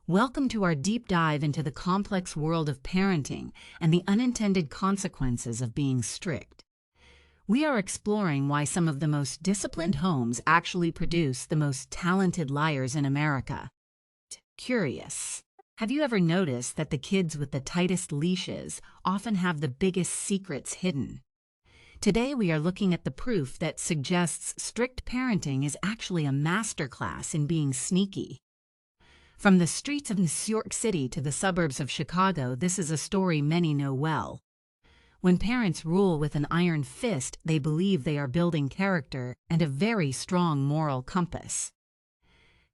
Welcome to our deep dive into the complex world of parenting and the unintended consequences of being strict. We are exploring why some of the most disciplined homes actually produce the most talented liars in America. Curious. Have you ever noticed that the kids with the tightest leashes often have the biggest secrets hidden? Today we are looking at the proof that suggests strict parenting is actually a masterclass in being sneaky. From the streets of New York City to the suburbs of Chicago, this is a story many know well. When parents rule with an iron fist, they believe they are building character and a very strong moral compass.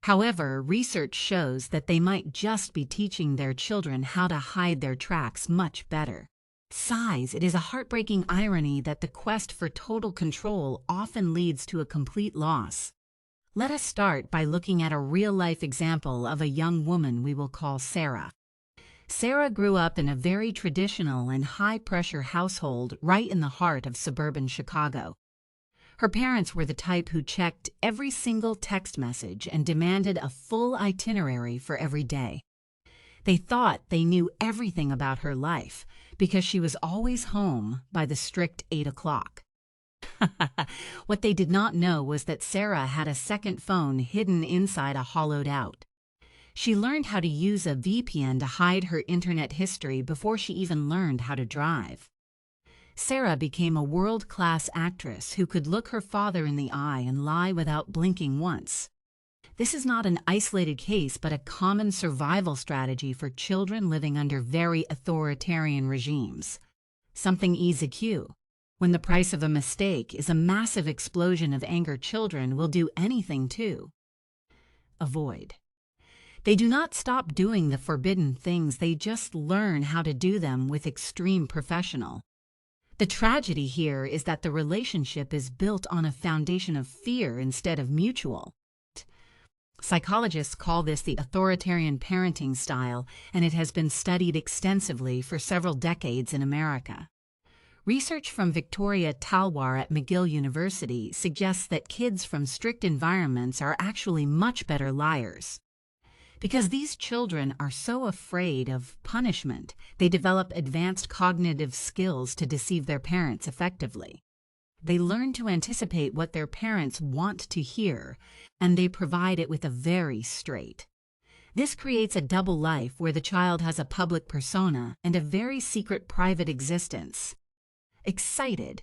However, research shows that they might just be teaching their children how to hide their tracks much better. Sighs, it is a heartbreaking irony that the quest for total control often leads to a complete loss. Let us start by looking at a real-life example of a young woman we will call Sarah. Sarah grew up in a very traditional and high-pressure household right in the heart of suburban Chicago. Her parents were the type who checked every single text message and demanded a full itinerary for every day. They thought they knew everything about her life because she was always home by the strict 8 o'clock. What they did not know was that Sarah had a second phone hidden inside a hollowed out. She learned how to use a VPN to hide her internet history before she even learned how to drive. Sarah became a world-class actress who could look her father in the eye and lie without blinking once. This is not an isolated case, but a common survival strategy for children living under very authoritarian regimes. Something easy cue. When the price of a mistake is a massive explosion of anger, children will do anything to avoid. They do not stop doing the forbidden things, they just learn how to do them with extreme professional. The tragedy here is that the relationship is built on a foundation of fear instead of mutual. Psychologists call this the authoritarian parenting style, and it has been studied extensively for several decades in America. Research from Victoria Talwar at McGill University suggests that kids from strict environments are actually much better liars. Because these children are so afraid of punishment, they develop advanced cognitive skills to deceive their parents effectively. They learn to anticipate what their parents want to hear, and they provide it with a very straight. This creates a double life where the child has a public persona and a very secret private existence. Excited.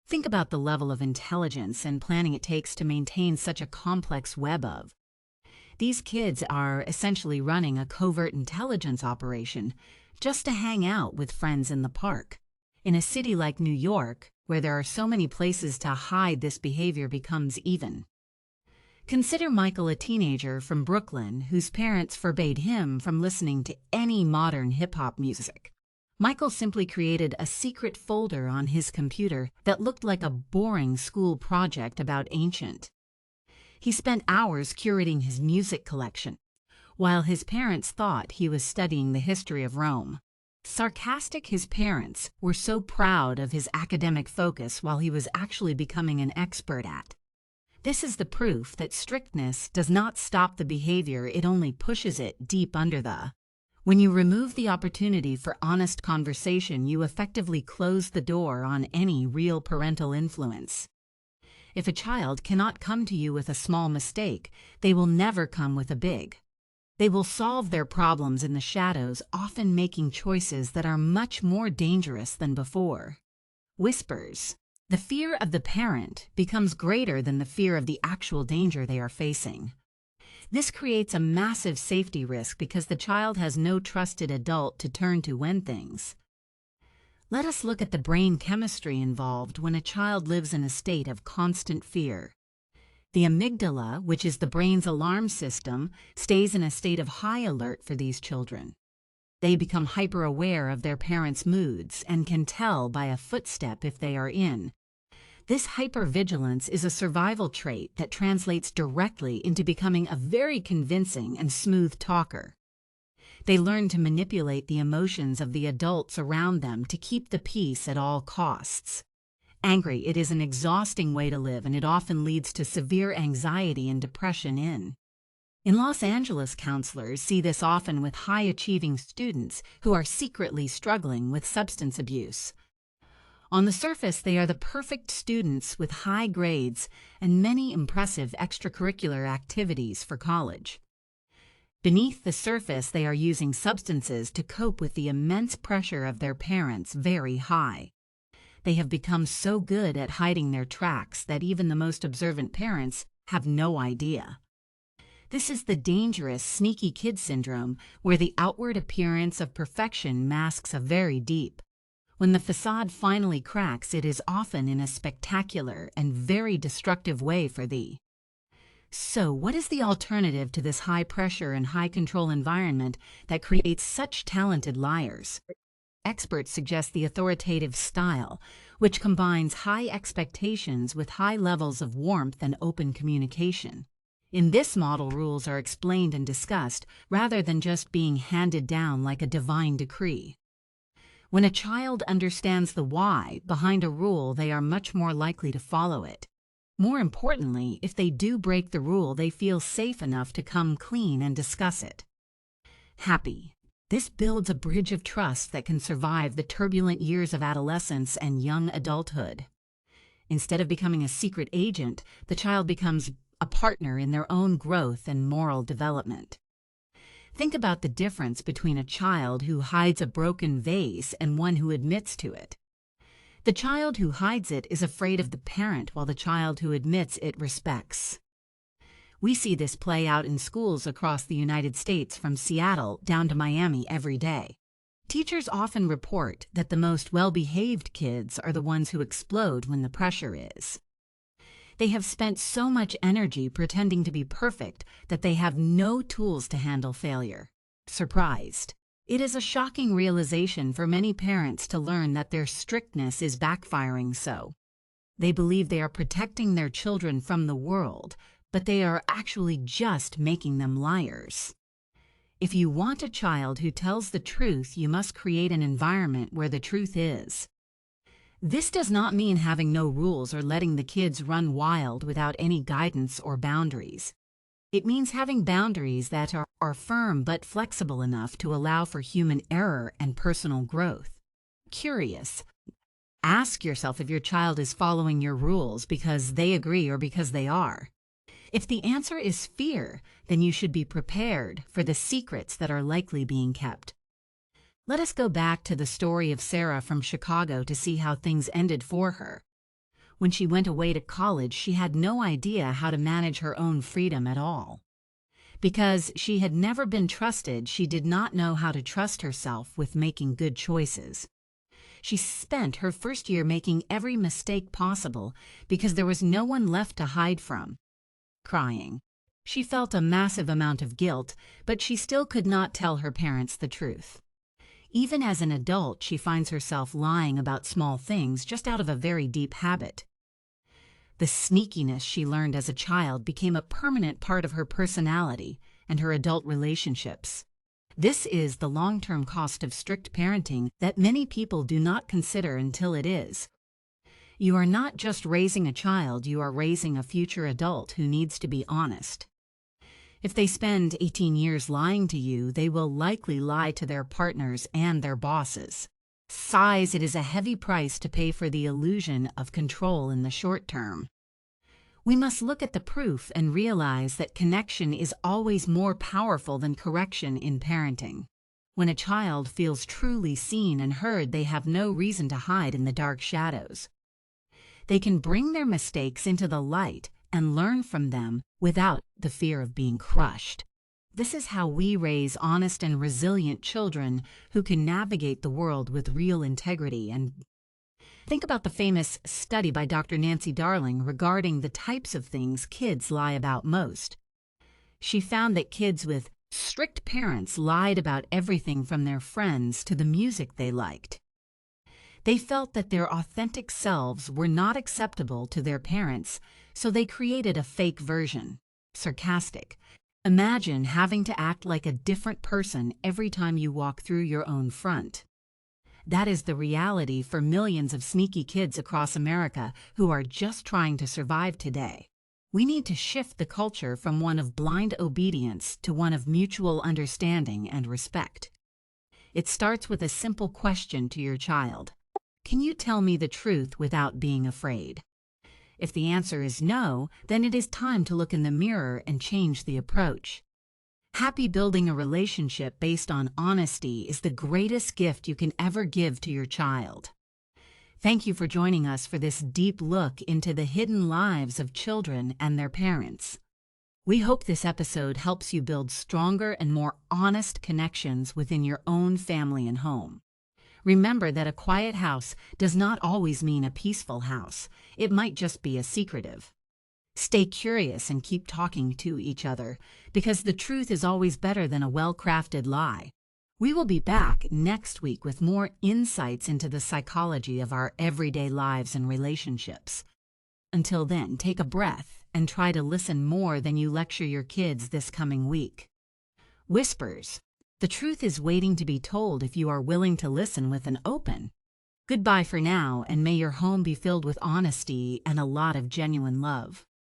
Think about the level of intelligence and planning it takes to maintain such a complex web of. These kids are essentially running a covert intelligence operation just to hang out with friends in the park. In a city like New York, where there are so many places to hide, this behavior becomes even. Consider Michael, a teenager from Brooklyn whose parents forbade him from listening to any modern hip-hop music. Michael simply created a secret folder on his computer that looked like a boring school project about ancient. He spent hours curating his music collection, while his parents thought he was studying the history of Rome. Sarcastic, his parents were so proud of his academic focus while he was actually becoming an expert at. This is the proof that strictness does not stop the behavior, it only pushes it deep under the. When you remove the opportunity for honest conversation, you effectively close the door on any real parental influence. If a child cannot come to you with a small mistake, they will never come with a big. They will solve their problems in the shadows, often making choices that are much more dangerous than before. Whispers. The fear of the parent becomes greater than the fear of the actual danger they are facing. This creates a massive safety risk because the child has no trusted adult to turn to when things. Let us look at the brain chemistry involved when a child lives in a state of constant fear. The amygdala, which is the brain's alarm system, stays in a state of high alert for these children. They become hyper-aware of their parents' moods and can tell by a footstep if they are in. This hyper-vigilance is a survival trait that translates directly into becoming a very convincing and smooth talker. They learn to manipulate the emotions of the adults around them to keep the peace at all costs. Angry, it is an exhausting way to live, and it often leads to severe anxiety and depression in. In Los Angeles, counselors see this often with high-achieving students who are secretly struggling with substance abuse. On the surface, they are the perfect students with high grades and many impressive extracurricular activities for college. Beneath the surface, they are using substances to cope with the immense pressure of their parents very high. They have become so good at hiding their tracks that even the most observant parents have no idea. This is the dangerous sneaky kid syndrome, where the outward appearance of perfection masks a very deep. When the facade finally cracks, it is often in a spectacular and very destructive way for thee. So, what is the alternative to this high-pressure and high-control environment that creates such talented liars? Experts suggest the authoritative style, which combines high expectations with high levels of warmth and open communication. In this model, rules are explained and discussed rather than just being handed down like a divine decree. When a child understands the why behind a rule, they are much more likely to follow it. More importantly, if they do break the rule, they feel safe enough to come clean and discuss it. Happy. This builds a bridge of trust that can survive the turbulent years of adolescence and young adulthood. Instead of becoming a secret agent, the child becomes a partner in their own growth and moral development. Think about the difference between a child who hides a broken vase and one who admits to it. The child who hides it is afraid of the parent, while the child who admits it respects. We see this play out in schools across the United States, from Seattle down to Miami, every day. Teachers often report that the most well-behaved kids are the ones who explode when the pressure is. They have spent so much energy pretending to be perfect that they have no tools to handle failure. Surprised. It is a shocking realization for many parents to learn that their strictness is backfiring so. They believe they are protecting their children from the world, but they are actually just making them liars. If you want a child who tells the truth, you must create an environment where the truth is. This does not mean having no rules or letting the kids run wild without any guidance or boundaries. It means having boundaries that are firm but flexible enough to allow for human error and personal growth. Curious. Ask yourself if your child is following your rules because they agree or because they are. If the answer is fear, then you should be prepared for the secrets that are likely being kept. Let us go back to the story of Sarah from Chicago to see how things ended for her. When she went away to college, she had no idea how to manage her own freedom at all. Because she had never been trusted, she did not know how to trust herself with making good choices. She spent her first year making every mistake possible because there was no one left to hide from. Crying. She felt a massive amount of guilt, but she still could not tell her parents the truth. Even as an adult, she finds herself lying about small things just out of a very deep habit. The sneakiness she learned as a child became a permanent part of her personality and her adult relationships. This is the long-term cost of strict parenting that many people do not consider until it is. You are not just raising a child, you are raising a future adult who needs to be honest. If they spend 18 years lying to you, they will likely lie to their partners and their bosses. Size, it is a heavy price to pay for the illusion of control in the short term. We must look at the proof and realize that connection is always more powerful than correction in parenting. When a child feels truly seen and heard, they have no reason to hide in the dark shadows. They can bring their mistakes into the light and learn from them without the fear of being crushed. This is how we raise honest and resilient children who can navigate the world with real integrity. And think about the famous study by Dr. Nancy Darling regarding the types of things kids lie about most. She found that kids with strict parents lied about everything from their friends to the music they liked. They felt that their authentic selves were not acceptable to their parents, so they created a fake version. Sarcastic. Imagine having to act like a different person every time you walk through your own front. That is the reality for millions of sneaky kids across America who are just trying to survive today. We need to shift the culture from one of blind obedience to one of mutual understanding and respect. It starts with a simple question to your child. Can you tell me the truth without being afraid? If the answer is no, then it is time to look in the mirror and change the approach. Happy building a relationship based on honesty is the greatest gift you can ever give to your child. Thank you for joining us for this deep look into the hidden lives of children and their parents. We hope this episode helps you build stronger and more honest connections within your own family and home. Remember that a quiet house does not always mean a peaceful house. It might just be a secretive. Stay curious and keep talking to each other, because the truth is always better than a well-crafted lie. We will be back next week with more insights into the psychology of our everyday lives and relationships. Until then, take a breath and try to listen more than you lecture your kids this coming week. Whispers. The truth is waiting to be told if you are willing to listen with an open. Goodbye for now, and may your home be filled with honesty and a lot of genuine love.